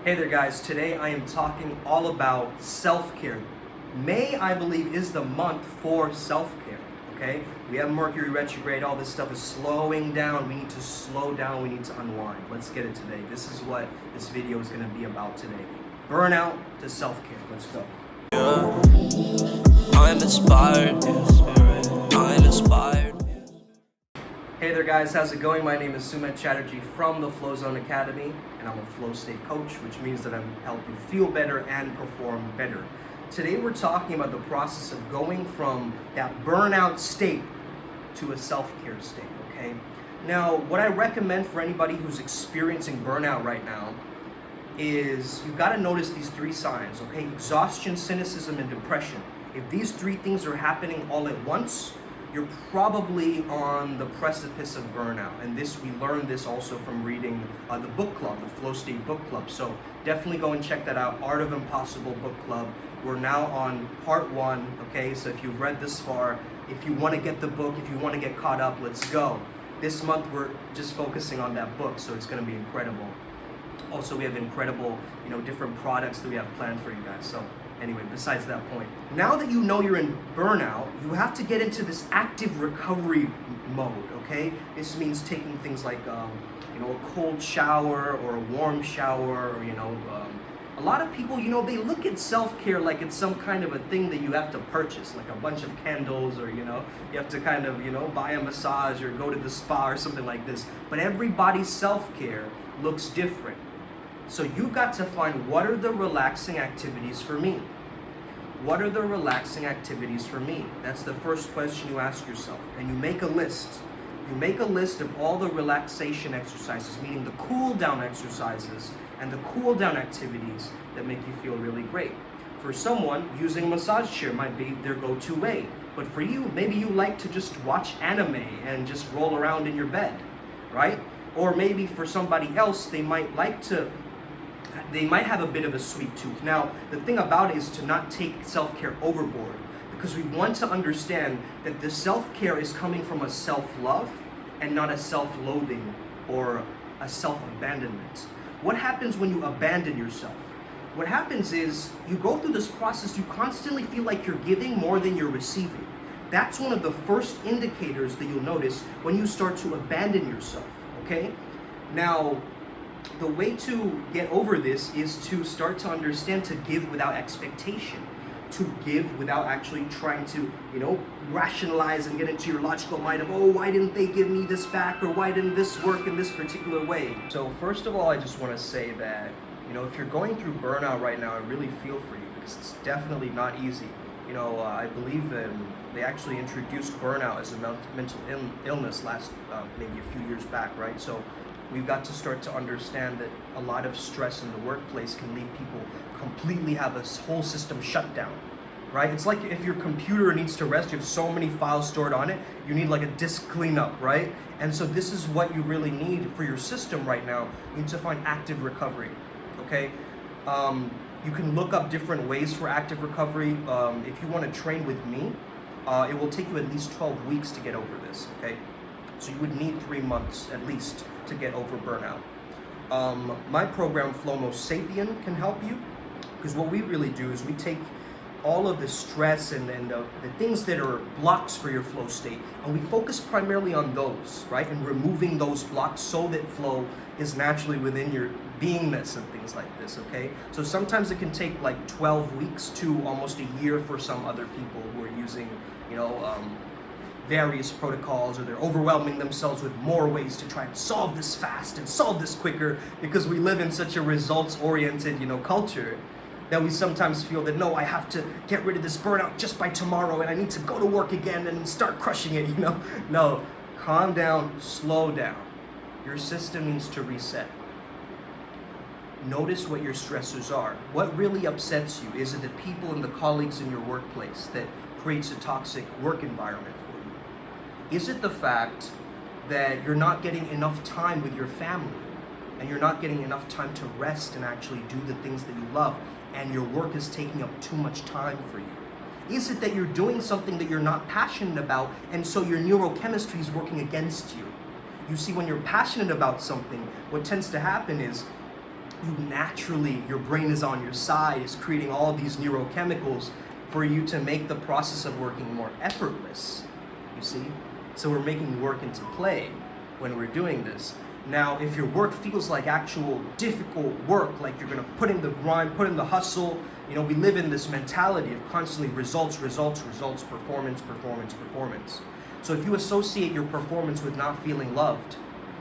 Hey there guys, today I am talking all about self-care. May, I believe, is the month for self-care, okay? We have Mercury retrograde, all this stuff is slowing down. We need to slow down, we need to unwind. Let's get it today. This is what this video is gonna be about today. Burnout to self-care, let's go. I'm inspired. I'm inspired. Hey there guys, how's it going? My name is Sumit Chatterjee from the Flow Zone Academy, and I'm a flow state coach, which means that I'm helping you feel better and perform better. Today we're talking about the process of going from that burnout state to a self-care state, okay? Now, what I recommend for anybody who's experiencing burnout right now is you've got to notice these three signs, okay? Exhaustion, cynicism, and depression. If these three things are happening all at once, you're probably on the precipice of burnout. And we learned this also from reading the book club, the Flow State Book Club. So definitely go and check that out, Art of Impossible Book Club. We're now on part 1, okay? So if you've read this far, if you want to get the book, if you want to get caught up, let's go. This month we're just focusing on that book, so it's going to be incredible. Also, we have incredible, different products that we have planned for you guys. So anyway, besides that point, now that you know you're in burnout, you have to get into this active recovery mode, okay? This means taking things like, a cold shower or a warm shower, or, a lot of people, they look at self-care like it's some kind of a thing that you have to purchase, like a bunch of candles, or, you have to kind of, buy a massage or go to the spa or something like this. But everybody's self-care looks different. So you've got to find, what are the relaxing activities for me? What are the relaxing activities for me? That's the first question you ask yourself. And you make a list. You make a list of all the relaxation exercises, meaning the cool down exercises and the cool down activities that make you feel really great. For someone, using a massage chair might be their go-to way. But for you, maybe you like to just watch anime and just roll around in your bed, right? Or maybe for somebody else, they might have a bit of a sweet tooth. Now, the thing about it is to not take self-care overboard, because we want to understand that the self-care is coming from a self-love and not a self-loathing or a self-abandonment. What happens when you abandon yourself? What happens is you go through this process, you constantly feel like you're giving more than you're receiving. That's one of the first indicators that you'll notice when you start to abandon yourself, okay? Now, the way to get over this is to start to understand to give without expectation, to give without actually trying to, rationalize and get into your logical mind of, oh, why didn't they give me this back, or why didn't this work in this particular way? So first of all, I just want to say that, if you're going through burnout right now, I really feel for you, because it's definitely not easy. I believe that they actually introduced burnout as a mental illness maybe a few years back, right? So we've got to start to understand that a lot of stress in the workplace can leave people completely have a whole system shut down, right? It's like if your computer needs to rest, you have so many files stored on it, you need like a disk cleanup, right? And so this is what you really need for your system right now. You need to find active recovery, okay? You can look up different ways for active recovery. If you want to train with me, it will take you at least 12 weeks to get over this, okay? So you would need 3 months at least to get over burnout. My program, Flow Sapien, can help you, because what we really do is we take all of the stress and the things that are blocks for your flow state, and we focus primarily on those, right? And removing those blocks so that flow is naturally within your beingness and things like this, okay? So sometimes it can take like 12 weeks to almost a year for some other people who are using, various protocols, or they're overwhelming themselves with more ways to try and solve this fast and solve this quicker, because we live in such a results-oriented, culture, that we sometimes feel that, no, I have to get rid of this burnout just by tomorrow, and I need to go to work again and start crushing it, No, calm down, slow down. Your system needs to reset. Notice what your stressors are. What really upsets you? Is it the people and the colleagues in your workplace that creates a toxic work environment for you? Is it the fact that you're not getting enough time with your family, and you're not getting enough time to rest and actually do the things that you love, and your work is taking up too much time for you? Is it that you're doing something that you're not passionate about, and so your neurochemistry is working against you? You see, when you're passionate about something, what tends to happen is naturally, your brain is on your side, is creating all these neurochemicals for you to make the process of working more effortless, you see? So we're making work into play when we're doing this. Now, if your work feels like actual difficult work, like you're gonna put in the grind, put in the hustle, we live in this mentality of constantly results, performance. So if you associate your performance with not feeling loved,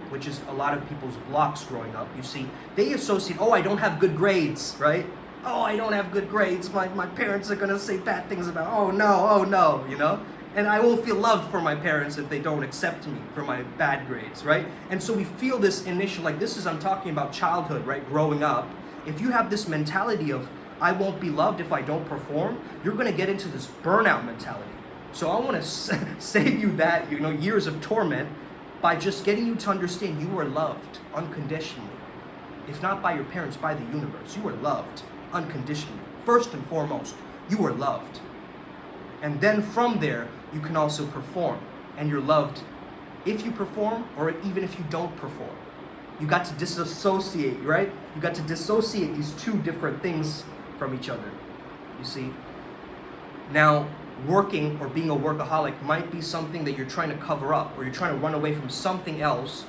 which is a lot of people's blocks growing up, you see, they associate, I don't have good grades, right? Oh, I don't have good grades. My parents are gonna say bad things about, oh no, And I won't feel loved for my parents if they don't accept me for my bad grades, right? And so we feel this initial, I'm talking about childhood, right? Growing up. If you have this mentality of, I won't be loved if I don't perform, you're gonna get into this burnout mentality. So I wanna save you that, years of torment by just getting you to understand you are loved unconditionally. If not by your parents, by the universe. You are loved unconditionally. First and foremost, you are loved. And then from there, you can also perform. And you're loved if you perform or even if you don't perform. You got to disassociate, right? You got to dissociate these two different things from each other, you see? Now, working or being a workaholic might be something that you're trying to cover up, or you're trying to run away from something else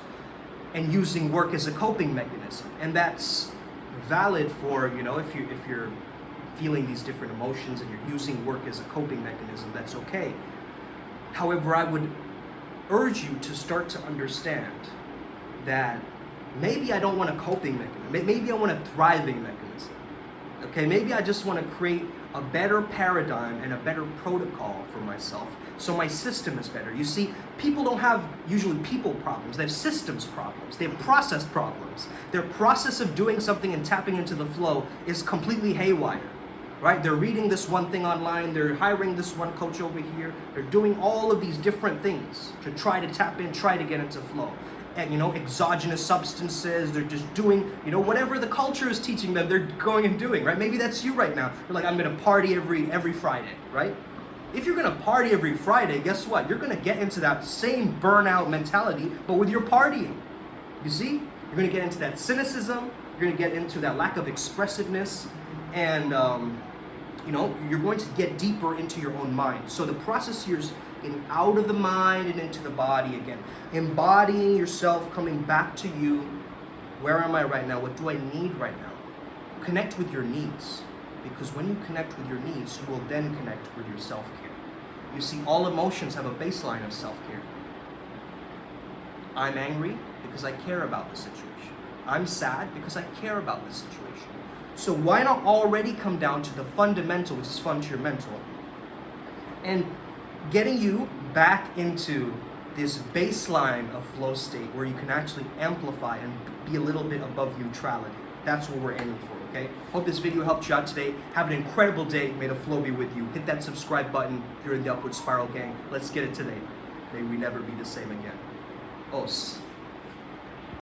and using work as a coping mechanism. And that's valid for, if you're feeling these different emotions and you're using work as a coping mechanism, that's okay. However, I would urge you to start to understand that maybe I don't want a coping mechanism. Maybe I want a thriving mechanism. Okay, maybe I just want to create a better paradigm and a better protocol for myself so my system is better. You see, people don't have usually people problems, they have systems problems, they have process problems. Their process of doing something and tapping into the flow is completely haywire, right? They're reading this one thing online, they're hiring this one coach over here, they're doing all of these different things to try to tap in, try to get into flow. And, exogenous substances, they're just doing, whatever the culture is teaching them, they're going and doing, right? Maybe that's you right now. You're like, I'm gonna party every Friday, right? If you're gonna party every Friday, guess what? You're gonna get into that same burnout mentality, but with your partying. You see? You're gonna get into that cynicism, you're gonna get into that lack of expressiveness, and, you're going to get deeper into your own mind. So the process here is getting out of the mind and into the body again. Embodying yourself, coming back to you. Where am I right now? What do I need right now? Connect with your needs. Because when you connect with your needs, you will then connect with your self-care. You see, all emotions have a baseline of self-care. I'm angry because I care about the situation. I'm sad because I care about the situation. So why not already come down to the fundamental, which is fun to your mental, and getting you back into this baseline of flow state where you can actually amplify and be a little bit above neutrality. That's what we're aiming for, okay? Hope this video helped you out today. Have an incredible day. May the flow be with you. Hit that subscribe button if you're in the Upward Spiral gang. Let's get it today. May we never be the same again. Os.